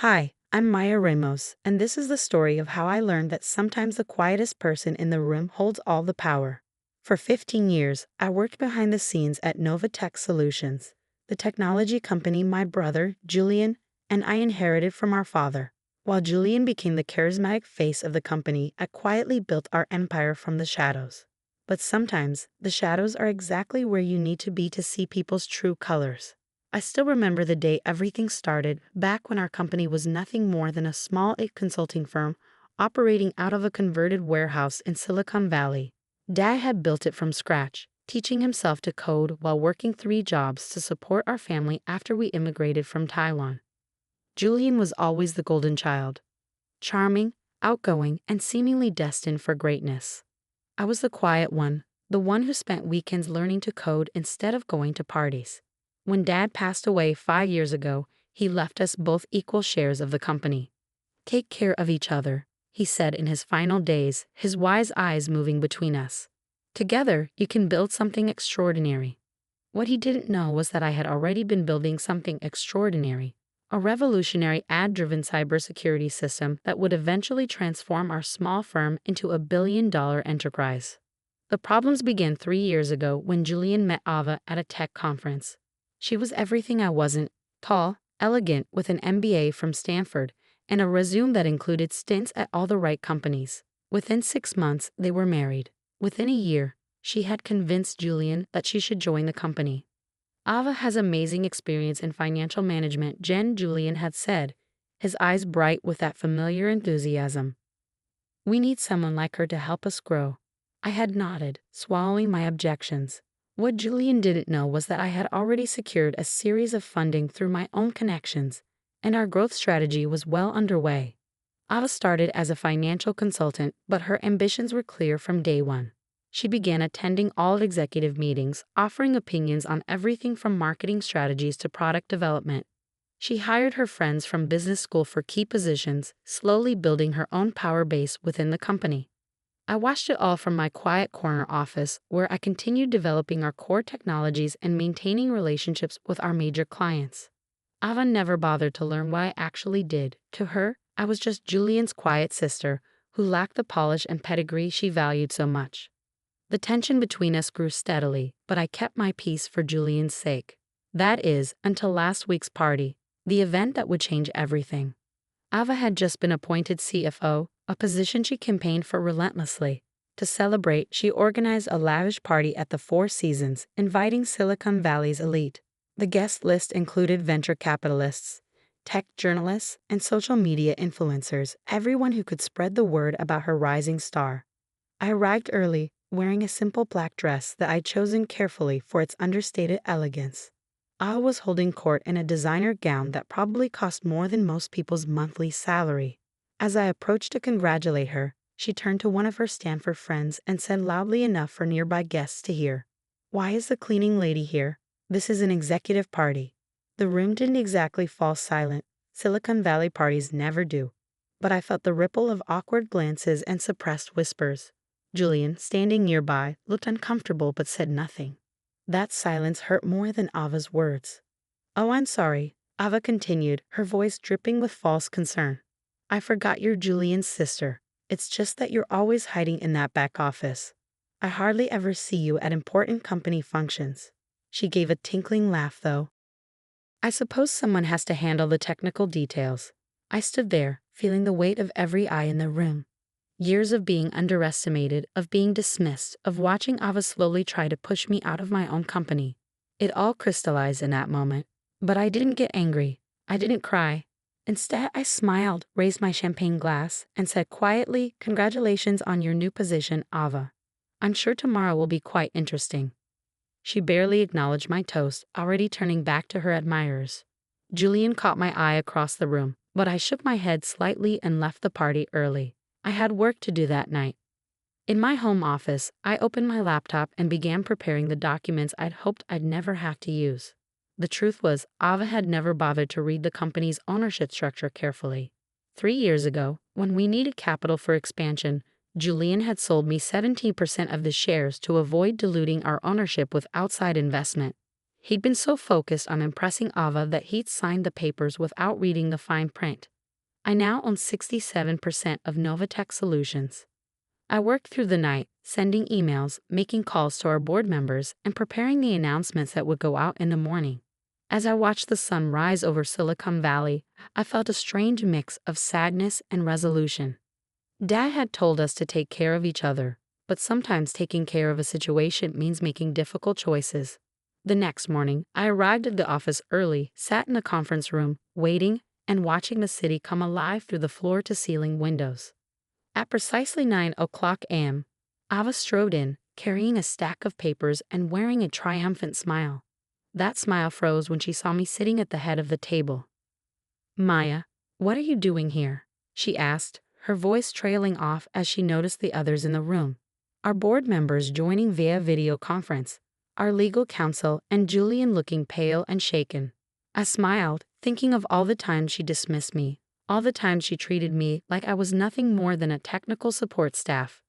Hi, I'm Maya Ramos, and this is the story of how I learned that sometimes the quietest person in the room holds all the power. For 15 years, I worked behind the scenes at NovaTech Solutions, the technology company my brother, Julian, and I inherited from our father. While Julian became the charismatic face of the company, I quietly built our empire from the shadows. But sometimes, the shadows are exactly where you need to be to see people's true colors. I still remember the day everything started, back when our company was nothing more than a small consulting firm operating out of a converted warehouse in Silicon Valley. Dad had built it from scratch, teaching himself to code while working 3 jobs to support our family after we immigrated from Taiwan. Julian was always the golden child, charming, outgoing, and seemingly destined for greatness. I was the quiet one, the one who spent weekends learning to code instead of going to parties. When Dad passed away 5 years ago, he left us both equal shares of the company. "Take care of each other," he said in his final days, his wise eyes moving between us. "Together, you can build something extraordinary." What he didn't know was that I had already been building something extraordinary, a revolutionary ad-driven cybersecurity system that would eventually transform our small firm into a billion-dollar enterprise. The problems began 3 years ago when Julian met Ava at a tech conference. She was everything I wasn't: tall, elegant, with an MBA from Stanford, and a resume that included stints at all the right companies. Within 6 months, they were married. Within a year, she had convinced Julian that she should join the company. "Ava has amazing experience in financial management," Julian had said, his eyes bright with that familiar enthusiasm. "We need someone like her to help us grow." I had nodded, swallowing my objections. What Julian didn't know was that I had already secured a series of funding through my own connections, and our growth strategy was well underway. Ava started as a financial consultant, but her ambitions were clear from day one. She began attending all executive meetings, offering opinions on everything from marketing strategies to product development. She hired her friends from business school for key positions, slowly building her own power base within the company. I watched it all from my quiet corner office, where I continued developing our core technologies and maintaining relationships with our major clients. Ava never bothered to learn what I actually did. To her, I was just Julian's quiet sister, who lacked the polish and pedigree she valued so much. The tension between us grew steadily, but I kept my peace for Julian's sake. That is, until last week's party, the event that would change everything. Ava had just been appointed CFO, a position she campaigned for relentlessly. To celebrate, she organized a lavish party at the Four Seasons, inviting Silicon Valley's elite. The guest list included venture capitalists, tech journalists, and social media influencers, everyone who could spread the word about her rising star. I arrived early, wearing a simple black dress that I'd chosen carefully for its understated elegance. Ava was holding court in a designer gown that probably cost more than most people's monthly salary. As I approached to congratulate her, she turned to one of her Stanford friends and said loudly enough for nearby guests to hear, "Why is the cleaning lady here? This is an executive party." The room didn't exactly fall silent. Silicon Valley parties never do. But I felt the ripple of awkward glances and suppressed whispers. Julian, standing nearby, looked uncomfortable but said nothing. That silence hurt more than Ava's words. "Oh, I'm sorry," Ava continued, her voice dripping with false concern. "I forgot you're Julian's sister. It's just that you're always hiding in that back office. I hardly ever see you at important company functions." She gave a tinkling laugh, though. "I suppose someone has to handle the technical details." I stood there, feeling the weight of every eye in the room. Years of being underestimated, of being dismissed, of watching Ava slowly try to push me out of my own company. It all crystallized in that moment. But I didn't get angry. I didn't cry. Instead, I smiled, raised my champagne glass, and said quietly, "Congratulations on your new position, Ava. I'm sure tomorrow will be quite interesting." She barely acknowledged my toast, already turning back to her admirers. Julian caught my eye across the room, but I shook my head slightly and left the party early. I had work to do that night. In my home office, I opened my laptop and began preparing the documents I'd hoped I'd never have to use. The truth was, Ava had never bothered to read the company's ownership structure carefully. 3 years ago, when we needed capital for expansion, Julian had sold me 17% of the shares to avoid diluting our ownership with outside investment. He'd been so focused on impressing Ava that he'd signed the papers without reading the fine print. I now own 67% of NovaTech Solutions. I worked through the night, sending emails, making calls to our board members, and preparing the announcements that would go out in the morning. As I watched the sun rise over Silicon Valley, I felt a strange mix of sadness and resolution. Dad had told us to take care of each other, but sometimes taking care of a situation means making difficult choices. The next morning, I arrived at the office early, sat in the conference room, waiting, and watching the city come alive through the floor-to-ceiling windows. At precisely 9 a.m., Ava strode in, carrying a stack of papers and wearing a triumphant smile. That smile froze when she saw me sitting at the head of the table. "Maya, what are you doing here?" she asked, her voice trailing off as she noticed the others in the room. Our board members joining via video conference, our legal counsel, and Julian looking pale and shaken. I smiled, thinking of all the times she dismissed me, all the times she treated me like I was nothing more than a technical support staff.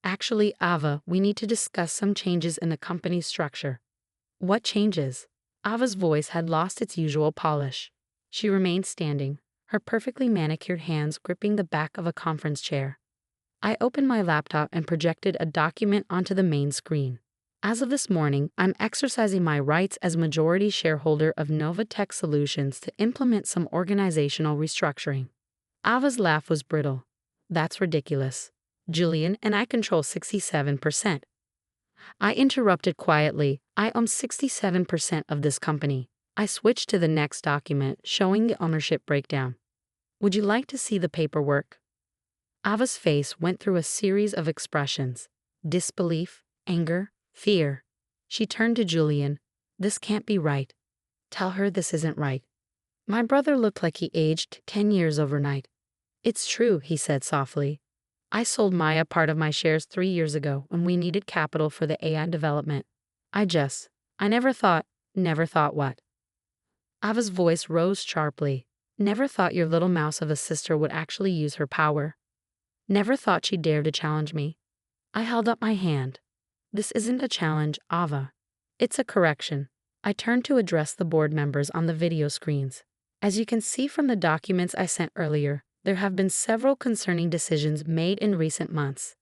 "Actually, Ava, we need to discuss some changes in the company's structure." "What changes?" Ava's voice had lost its usual polish. She remained standing, her perfectly manicured hands gripping the back of a conference chair. I opened my laptop and projected a document onto the main screen. "As of this morning, I'm exercising my rights as majority shareholder of NovaTech Solutions to implement some organizational restructuring." Ava's laugh was brittle. "That's ridiculous. Julian and I control 67%. I interrupted quietly. "I own 67% of this company." I switched to the next document, showing the ownership breakdown. "Would you like to see the paperwork?" Ava's face went through a series of expressions: disbelief, anger, fear. She turned to Julian. "This can't be right. Tell her this isn't right." My brother looked like he aged 10 years overnight. "It's true," he said softly. "I sold Maya part of my shares 3 years ago when we needed capital for the AI development. I never thought what?" Ava's voice rose sharply. "Never thought your little mouse of a sister would actually use her power. Never thought she'd dare to challenge me." I held up my hand. "This isn't a challenge, Ava. It's a correction." I turned to address the board members on the video screens. "As you can see from the documents I sent earlier, there have been several concerning decisions made in recent months.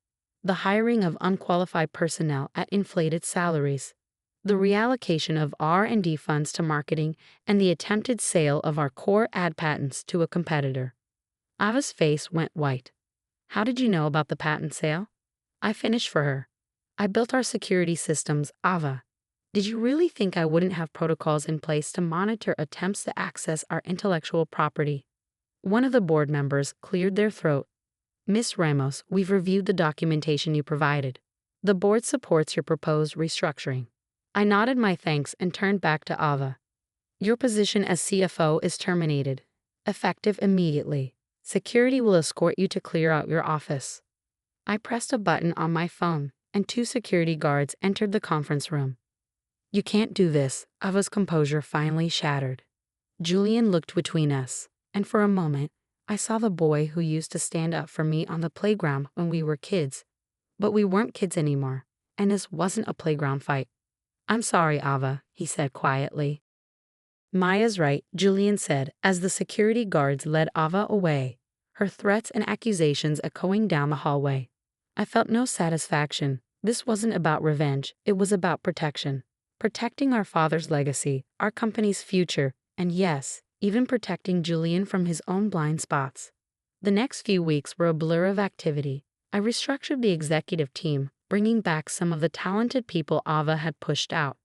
The hiring of unqualified personnel at inflated salaries, the reallocation of R&D funds to marketing, and the attempted sale of our core ad patents to a competitor." Ava's face went white. "How did you know about the patent sale?" I finished for her. "I built our security systems, Ava. Did you really think I wouldn't have protocols in place to monitor attempts to access our intellectual property?" One of the board members cleared their throat. "Ms. Ramos, we've reviewed the documentation you provided. The board supports your proposed restructuring." I nodded my thanks and turned back to Ava. "Your position as CFO is terminated, effective immediately. Security will escort you to clear out your office." I pressed a button on my phone, and 2 security guards entered the conference room. "You can't do this." Ava's composure finally shattered. Julian looked between us, and for a moment, I saw the boy who used to stand up for me on the playground when we were kids. But we weren't kids anymore, and this wasn't a playground fight. "I'm sorry, Ava," he said quietly. "Maya's right," Julian said as the security guards led Ava away, her threats and accusations echoing down the hallway. I felt no satisfaction. This wasn't about revenge, it was about protection. Protecting our father's legacy, our company's future, and yes, even protecting Julian from his own blind spots. The next few weeks were a blur of activity. I restructured the executive team, bringing back some of the talented people Ava had pushed out.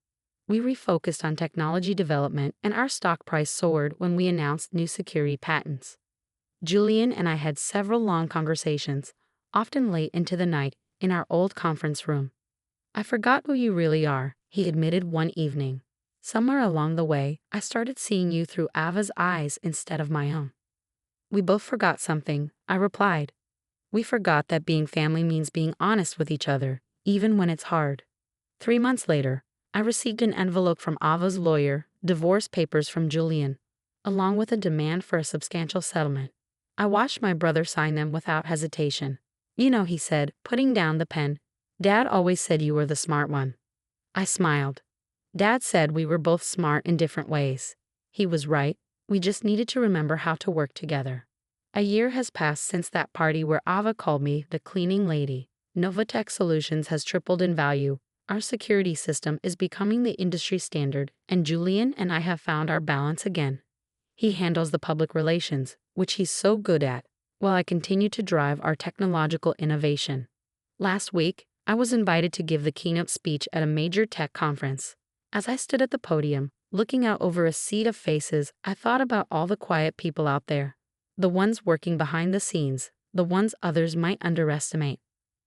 We refocused on technology development, and our stock price soared when we announced new security patents. Julian and I had several long conversations, often late into the night, in our old conference room. "I forgot who you really are," he admitted one evening. "Somewhere along the way, I started seeing you through Ava's eyes instead of my own." "We both forgot something," I replied. "We forgot that being family means being honest with each other, even when it's hard." 3 months later, I received an envelope from Ava's lawyer, divorce papers from Julian, along with a demand for a substantial settlement. I watched my brother sign them without hesitation. "You know," he said, putting down the pen, "Dad always said you were the smart one." I smiled. Dad said we were both smart in different ways. He was right, we just needed to remember how to work together. A year has passed since that party where Ava called me the cleaning lady. NovaTech Solutions has tripled in value. Our security system is becoming the industry standard, and Julian and I have found our balance again. He handles the public relations, which he's so good at, while I continue to drive our technological innovation. Last week, I was invited to give the keynote speech at a major tech conference. As I stood at the podium, looking out over a sea of faces, I thought about all the quiet people out there. The ones working behind the scenes, the ones others might underestimate.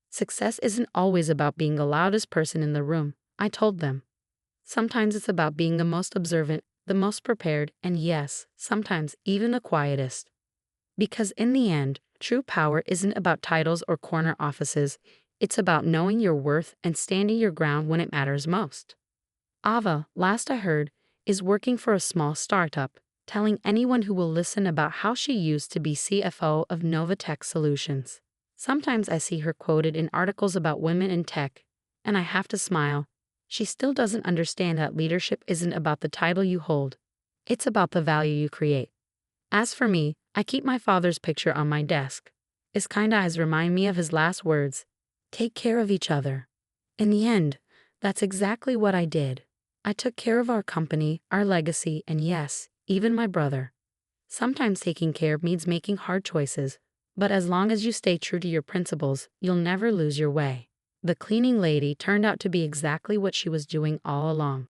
Success isn't always about being the loudest person in the room, I told them. Sometimes it's about being the most observant, the most prepared, and yes, sometimes even the quietest. Because in the end, true power isn't about titles or corner offices, it's about knowing your worth and standing your ground when it matters most. Ava, last I heard, is working for a small startup, telling anyone who will listen about how she used to be CFO of NovaTech Solutions. Sometimes I see her quoted in articles about women in tech, and I have to smile. She still doesn't understand that leadership isn't about the title you hold. It's about the value you create. As for me, I keep my father's picture on my desk. His kind eyes remind me of his last words. Take care of each other. In the end, that's exactly what I did. I took care of our company, our legacy, and yes, even my brother. Sometimes taking care means making hard choices, but as long as you stay true to your principles, you'll never lose your way. The cleaning lady turned out to be exactly what she was doing all along.